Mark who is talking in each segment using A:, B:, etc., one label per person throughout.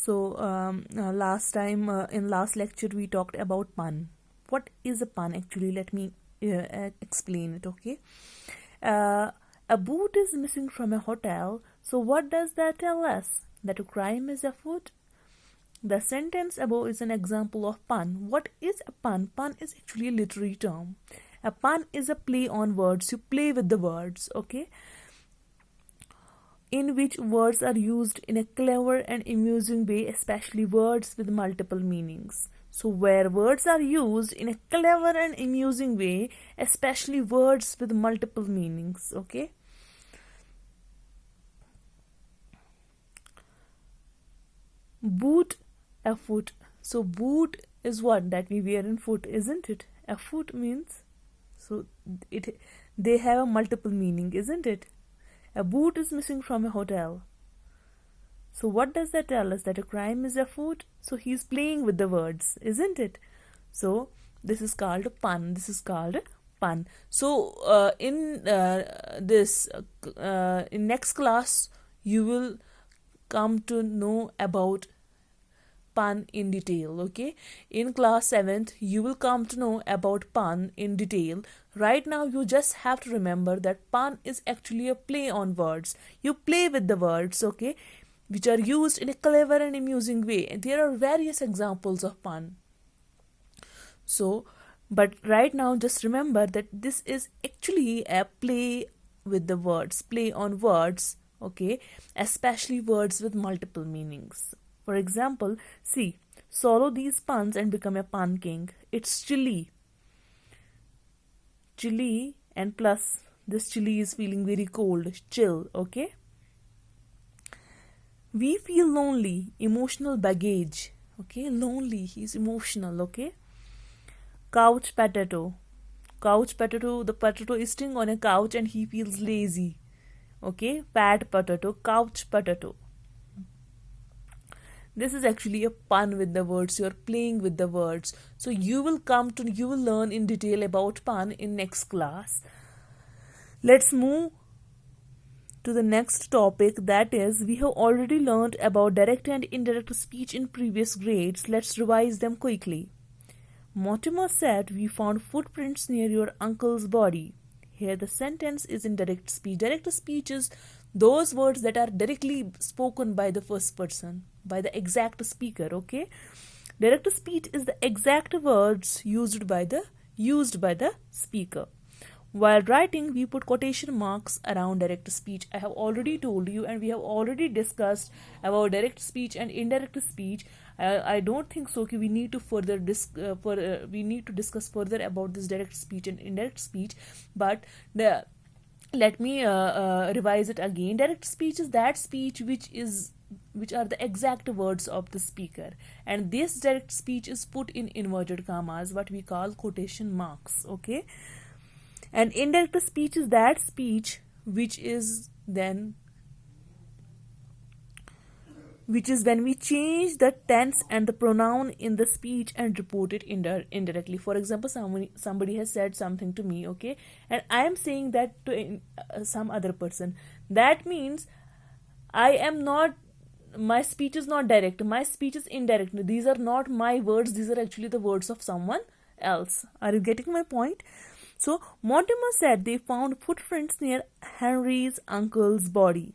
A: Last time in last lecture we talked about pun. What is a pun actually? Let me explain it. Okay. A boot is missing from a hotel. So what does that tell us? That a crime is afoot? The sentence above is an example of pun. What is a pun? Pun is actually a literary term. A pun is a play on words. You play with the words, okay? In which words are used in a clever and amusing way, especially words with multiple meanings. So where words are used in a clever and amusing way, especially words with multiple meanings, okay? Boot, a foot. So boot is what? That we wear in foot, isn't it? A foot means, so they have a multiple meaning, isn't it? A boot is missing from a hotel. So what does that tell us? That a crime is afoot? So he's playing with the words, isn't it? So this is called a pun. This is called a pun. So in next class you will come to know about pun in detail. Okay, in class 7th you will come to know about pun in detail. Right now you just have to remember that pun is actually a play on words. You play with the words, okay, which are used in a clever and amusing way, and there are various examples of pun. So but right now just remember that this is actually a play with the words, play on words, okay, especially words with multiple meanings. For example, see, swallow these puns and become a pun king. It's chilly. Chilly, and plus this chilly is feeling very cold. Chill, okay? We feel lonely, emotional baggage. Okay, lonely, he's emotional, okay? Couch potato. Couch potato, the potato is sitting on a couch and he feels lazy. Okay, fat potato, couch potato. This is actually a pun with the words. You are playing with the words. So you will learn in detail about pun in next class. Let's move to the next topic, that is, we have already learned about direct and indirect speech in previous grades. Let's revise them quickly. Mortimer said, we found footprints near your uncle's body. Here the sentence is in direct speech. Direct speech is those words that are directly spoken by the first person, by the exact speaker, okay? Direct speech is the exact words used by the speaker. While writing, we put quotation marks around direct speech. I have already told you, and we have already discussed about direct speech and indirect speech. I don't think so. We need to we need to discuss further about this direct speech and indirect speech. But let me revise it again. Direct speech is that speech which are the exact words of the speaker, and this direct speech is put in inverted commas, what we call quotation marks, okay? And indirect speech is that speech which is when we change the tense and the pronoun in the speech and report it indirectly. For example, somebody has said something to me, okay, and I am saying that to some other person. That means my speech is not direct, my speech is indirect. These are not my words, these are actually the words of someone else. Are you getting my point? So Mortimer said they found footprints near Henry's uncle's body.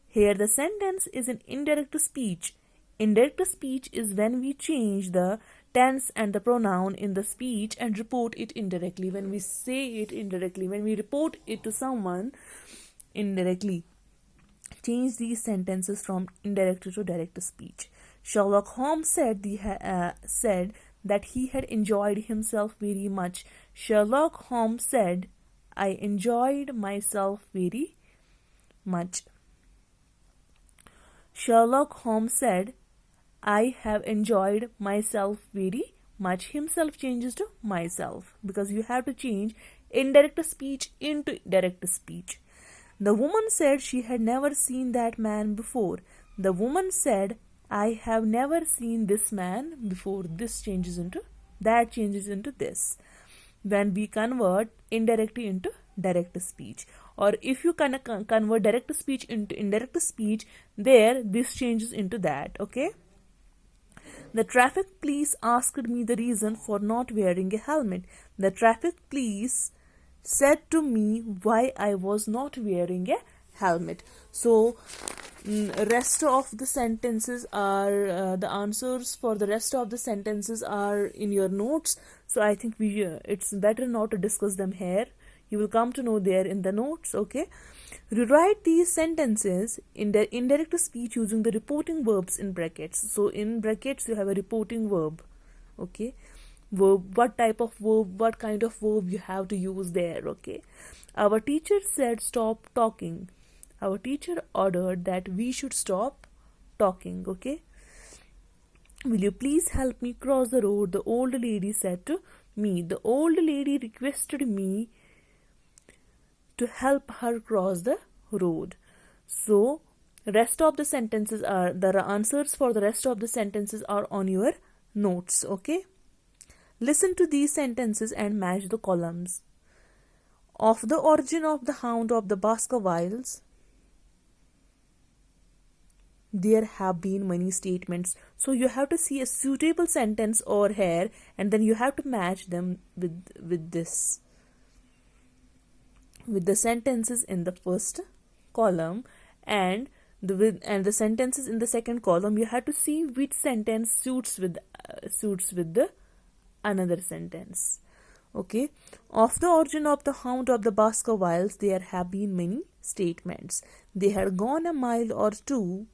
A: Here the sentence is in indirect speech. Indirect speech is when we change the tense and the pronoun in the speech and report it indirectly. When we say it indirectly, when we report it to someone indirectly. Change these sentences from indirect to direct speech. Sherlock Holmes said that he had enjoyed himself very much. Sherlock Holmes said, I enjoyed myself very much. Sherlock Holmes said, I have enjoyed myself very much. Himself changes to myself, because you have to change indirect speech into direct speech. The woman said she had never seen that man before. The woman said, I have never seen this man before. This changes into this. When we convert indirect into direct speech, or if you convert direct speech into indirect speech, there this changes into that, okay? The traffic police asked me the reason for not wearing a helmet. The traffic police said to me why I was not wearing a helmet. So rest of the sentences are the answers for the rest of the sentences are in your notes. So I think it's better not to discuss them here. You will come to know there in the notes. Okay, rewrite these sentences in the indirect speech using the reporting verbs in brackets. So in brackets you have a reporting verb. Okay, verb, what type of verb, what kind of verb you have to use there. Okay, our teacher said stop talking. Our teacher ordered that we should stop talking. Okay, will you please help me cross the road? The old lady said to me. The old lady requested me to help her cross the road. So rest of the sentences are, the answers for the rest of the sentences are on your notes. Okay, listen to these sentences and match the columns. Of the origin of the hound of the Baskervilles, there have been many statements. So you have to see a suitable sentence over here, and then you have to match them with this, with the sentences in the first column and the sentences in the second column. You have to see which sentence suits with the another sentence. Okay, of the origin of the hound of the Baskervilles, there have been many statements. They had gone a mile or two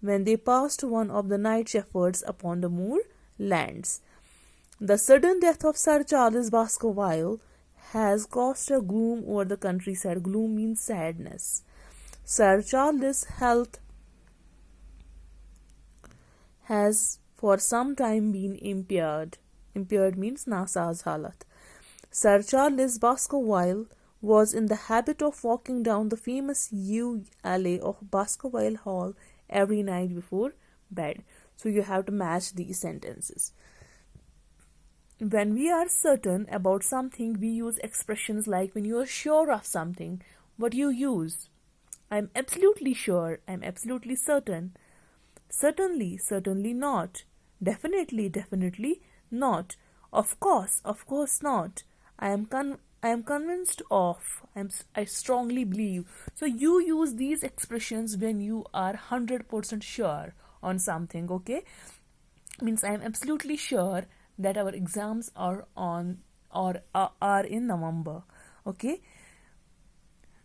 A: when they passed one of the night shepherds upon the moorlands. The sudden death of Sir Charles Baskerville has cast a gloom over the countryside. Gloom means sadness. Sir Charles' health has for some time been impaired. Impaired means nasaaz halat. Sir Charles Baskerville was in the habit of walking down the famous yew alley of Baskerville Hall every night before bed. So you have to match these sentences. When we are certain about something, we use expressions like when you are sure of something. What do you use? I'm absolutely sure. I'm absolutely certain. Certainly, certainly not. Definitely, definitely not. Of course not. I am convinced of. I strongly believe. So you use these expressions when you are 100% sure on something. Okay, means I am absolutely sure that our exams are on or are in November. Okay,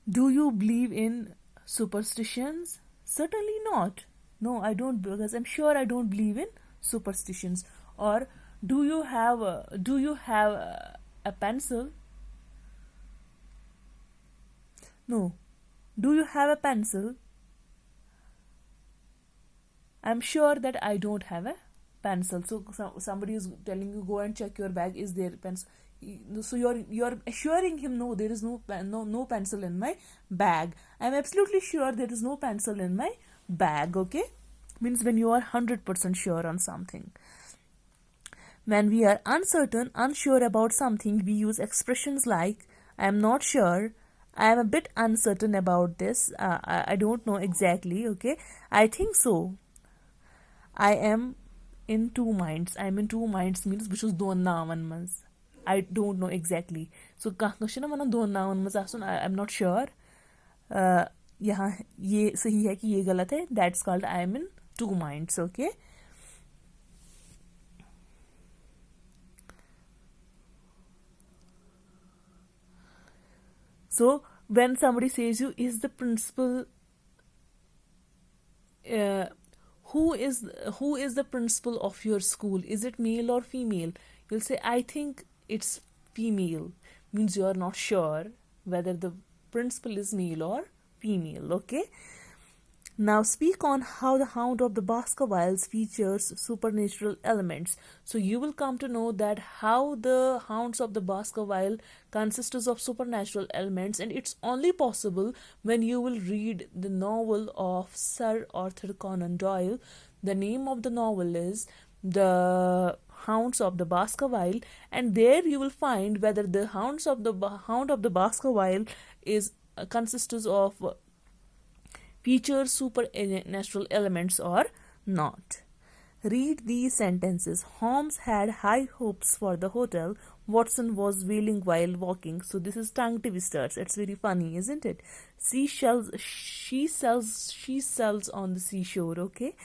A: do you believe in superstitions? Certainly not. No, I don't, because I'm sure I don't believe in superstitions. Or do you have a pencil? No. Do you have a pencil? I'm sure that I don't have a pencil. So somebody is telling you, go and check your bag, is there pencil? So you're assuring him, no, there is no pencil in my bag. I'm absolutely sure there is no pencil in my bag. Okay, means when you are 100% sure on something. When we are uncertain, unsure about something, we use expressions like I am not sure, I am a bit uncertain about this, I don't know exactly. Okay, I think so, I am in two minds. I am in two minds means which is दोन नावन मज. I don't know exactly. So कहाँ ना मना दोन नावन मज आसन I am not sure. यहाँ ये सही है कि ये गलत है. That's called I am in two minds. Okay. So when somebody says you, is the principal who is the principal of your school? Is it male or female? You'll say I think it's female. Means you are not sure whether the principal is male or female. Okay. Now speak on how the Hound of the Baskervilles features supernatural elements. So you will come to know that how the Hounds of the Baskerville consists of supernatural elements, and it's only possible when you will read the novel of Sir Arthur Conan Doyle. The name of the novel is The Hounds of the Baskerville, and there you will find whether the Hound of the Baskerville is consists of features supernatural elements or not. Read these sentences. Holmes had high hopes for the hotel. Watson was wailing while walking. So this is tongue twisters. It's very funny, isn't it? She sells on the seashore, okay?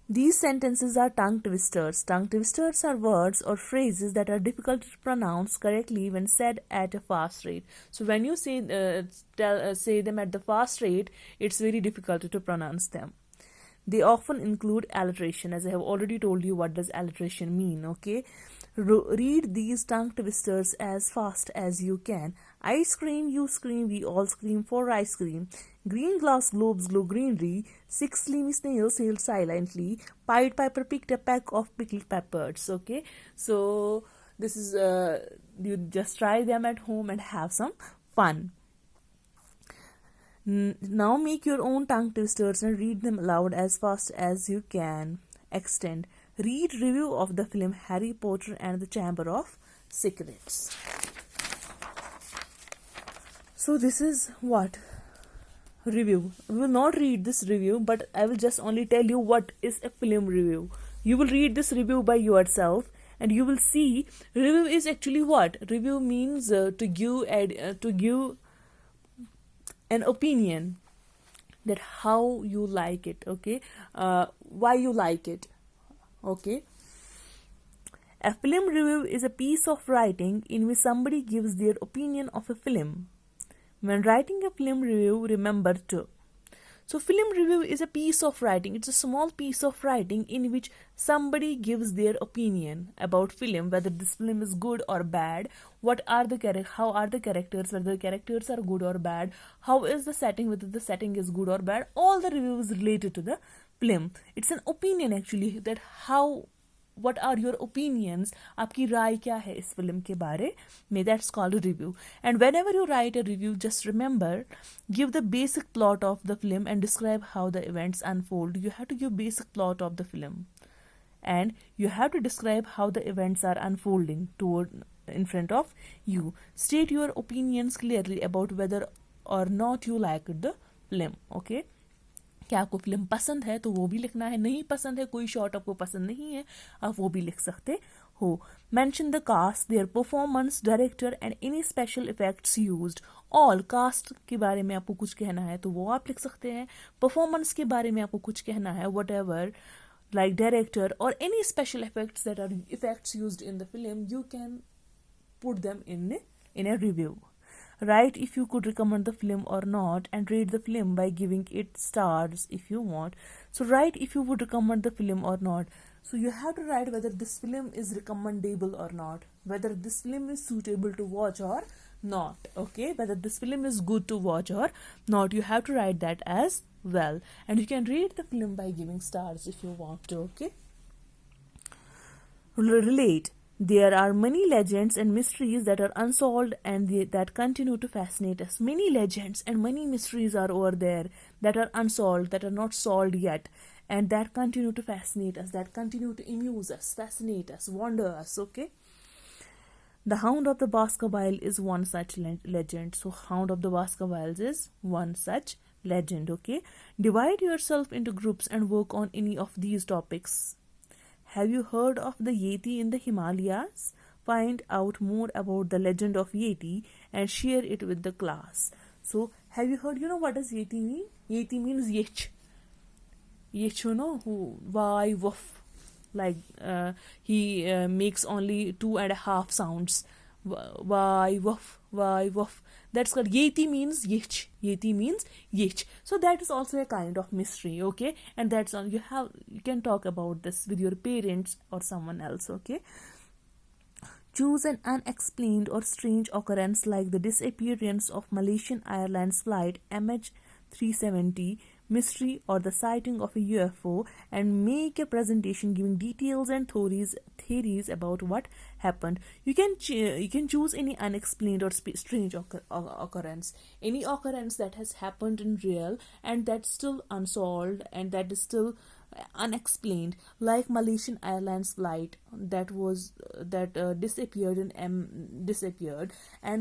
A: These sentences are tongue twisters. Tongue twisters are words or phrases that are difficult to pronounce correctly when said at a fast rate. So when you say them at the fast rate, it's very difficult to pronounce them. They often include alliteration, as I have already told you what does alliteration mean, okay? Read these tongue twisters as fast as you can. I scream, you scream, we all scream for ice cream. Green glass globes glow greenery. 6 slimy snails sailed silently. Pied Piper picked a peck of pickled peppers, okay? So this is, you just try them at home and have some fun. Now make your own tongue twisters and read them aloud as fast as you can. Extend. Read review of the film Harry Potter and the Chamber of Secrets. So this is what? Review. We will not read this review, but I will just only tell you what is a film review. You will read this review by yourself and you will see review is actually what? Review means to give an opinion that how you like it, okay? Why you like it, okay? A film review is a piece of writing in which somebody gives their opinion of a film. When writing a film review, remember to. So film review is a piece of writing. It's a small piece of writing in which somebody gives their opinion about film, whether this film is good or bad, how are the characters, whether the characters are good or bad, how is the setting, whether the setting is good or bad. All the reviews related to the film. It's an opinion actually, that what are your opinions, आपकी राय क्या है इस film के बारे में. That's called a review. And whenever you write a review, just remember, give the basic plot of the film and describe how the events unfold. You have to give basic plot of the film and you have to describe how the events are unfolding in front of you. State your opinions clearly about whether or not you liked the film, okay? क्या आपको film पसंद है तो वो भी लिखना है, नहीं पसंद है, कोई शॉट आपको पसंद नहीं है, आप वो भी लिख सकते हो. Mention the cast, their performance, director and any special effects used. All cast के बारे में आपको कुछ कहना है तो वो आप लिख सकते हैं. परफॉर्मेंस के बारे में आपको कुछ कहना है, what ever, like director or any special effects that are effects used in the film, you can put them in a review. Write if you could recommend the film or not and rate the film by giving it stars if you want. So write if you would recommend the film or not. So you have to write whether this film is recommendable or not, whether this film is suitable to watch or not, okay? Whether this film is good to watch or not, you have to write that as well. And you can rate the film by giving stars if you want to, okay? Relate. There are many legends and mysteries that are unsolved and that continue to fascinate us. Many legends and many mysteries are over there that are unsolved, that are not solved yet, and that continue to fascinate us, that continue to amuse us, fascinate us, wonder us, okay? The Hound of the Baskerville is one such legend. So Hound of the Baskervilles is one such legend, okay? Divide yourself into groups and work on any of these topics. Have you heard of the Yeti in the Himalayas? Find out more about the legend of Yeti and share it with the class. So, have you heard, what does Yeti mean? Yeti means yech. Yech, why, woof. Like, he makes only 2.5 sounds. Why, woof, why, woof. That's called Yeti means yech. Yeti means yech. So that is also a kind of mystery, okay? And that's all you can talk about this with your parents or someone else, okay? Choose an unexplained or strange occurrence like the disappearance of Malaysian Airlines flight MH370 mystery or the sighting of a UFO and make a presentation giving details and theories about what happened. You can choose any unexplained or strange occurrence, any occurrence that has happened in real and that's still unsolved and that is still unexplained, like Malaysian Airlines flight that disappeared and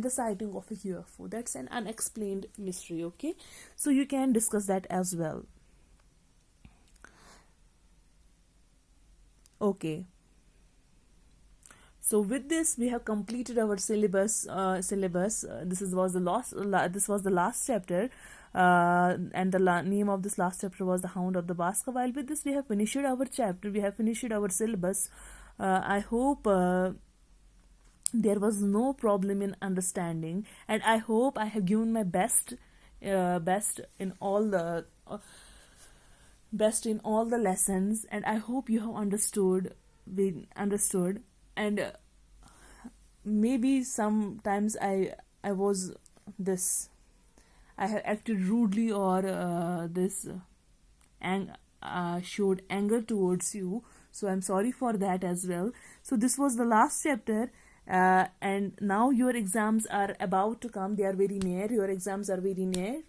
A: the sighting of a UFO. That's an unexplained mystery, okay? So you can discuss that as well. Okay. So with this, we have completed our syllabus. This was the last chapter, and the name of this last chapter was the Hound of the Baskerville. With this, we have finished our chapter. We have finished our syllabus. I hope there was no problem in understanding, and I hope I have given my best in all the lessons, and I hope you have understood. We understood, and maybe sometimes I was this I have acted rudely, or showed anger towards you, so I'm sorry for that as well. So this was the last chapter, and now your exams are about to come. They are very near. Your exams are very near,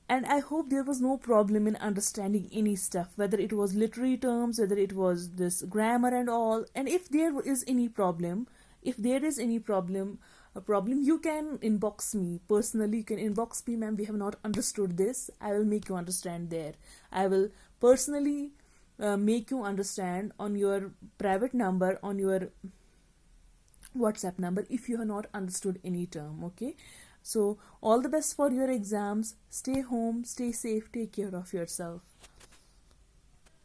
A: and I hope there was no problem in understanding any stuff, whether it was literary terms, whether it was this grammar and all. And if there is any problem, a problem, you can inbox me personally. You can inbox me, ma'am, we have not understood this. I will make you understand there. I will personally make you understand on your private number, on your WhatsApp number, if you have not understood any term. Okay. So all the best for your exams. Stay home, stay safe, take care of yourself.